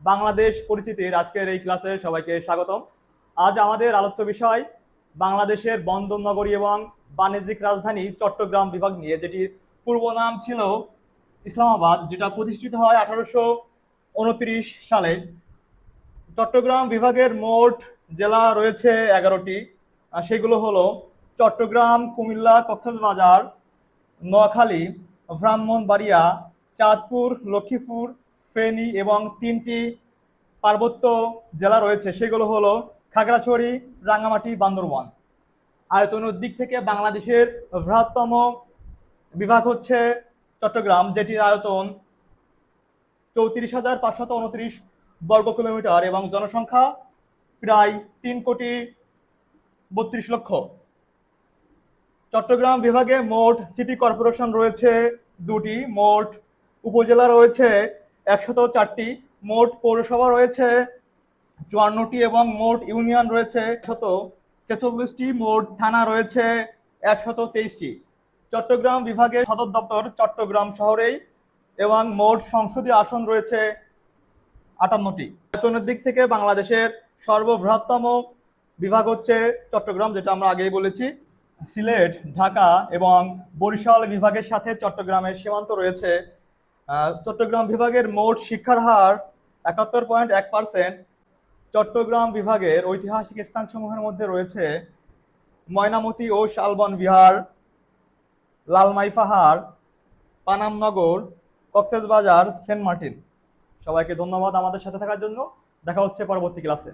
বাংলাদেশ পরিচিতির আজকের এই ক্লাসে সবাইকে স্বাগতম। আজ আমাদের আলোচ্য বিষয় বাংলাদেশের বন্দর নগরী এবং বাণিজ্যিক রাজধানী চট্টগ্রাম বিভাগ নিয়ে, যেটির পূর্ব নাম ছিল ইসলামাবাদ, যেটা প্রতিষ্ঠিত হয় 1829 সালে। চট্টগ্রাম বিভাগের মোট জেলা রয়েছে 11টি। সেগুলো হলো চট্টগ্রাম, কুমিল্লা, কক্সবাজার, নোয়াখালী, ব্রাহ্মণবাড়িয়া, চাঁদপুর, লক্ষ্মীপুর, ফেনী এবং 3টি পার্বত্য জেলা রয়েছে, সেগুলো হলো খাগড়াছড়ি, রাঙ্গামাটি, বান্দরবান। আয়তনের দিক থেকে বাংলাদেশের বৃহত্তম বিভাগ হচ্ছে চট্টগ্রাম, যেটির আয়তন 34,529 বর্গ কিলোমিটার এবং জনসংখ্যা প্রায় 3,32,00,000। চট্টগ্রাম বিভাগে মোট সিটি কর্পোরেশন রয়েছে 2টি, মোট উপজেলা রয়েছে 104টি, মোট পৌরসভা রয়েছে 54টি এবং মোট ইউনিয়ন রয়েছে 146টি, মোট থানা রয়েছে 123টি। চট্টগ্রাম বিভাগের সদর দপ্তর চট্টগ্রাম শহরেই এবং মোট সংসদীয় আসন রয়েছে 58টি। আয়তনের দিক থেকে বাংলাদেশের সর্ববৃহত্তম বিভাগ হচ্ছে চট্টগ্রাম, যেটা আমরা আগেই বলেছি। সিলেট, ঢাকা এবং বরিশাল বিভাগের সাথে চট্টগ্রামের সীমান্ত রয়েছে। চট্টগ্রাম বিভাগের মোট শিক্ষার হার 71.1%। চট্টগ্রাম বিভাগের ঐতিহাসিক স্থানসমূহের মধ্যে রয়েছে ময়নামতি ও শালবন বিহার, লালমাই পাহাড়, পানামনগর, কক্সবাজার, সেন্ট মার্টিন। সবাইকে ধন্যবাদ আমাদের সাথে থাকার জন্য। দেখা হচ্ছে পরবর্তী ক্লাসে।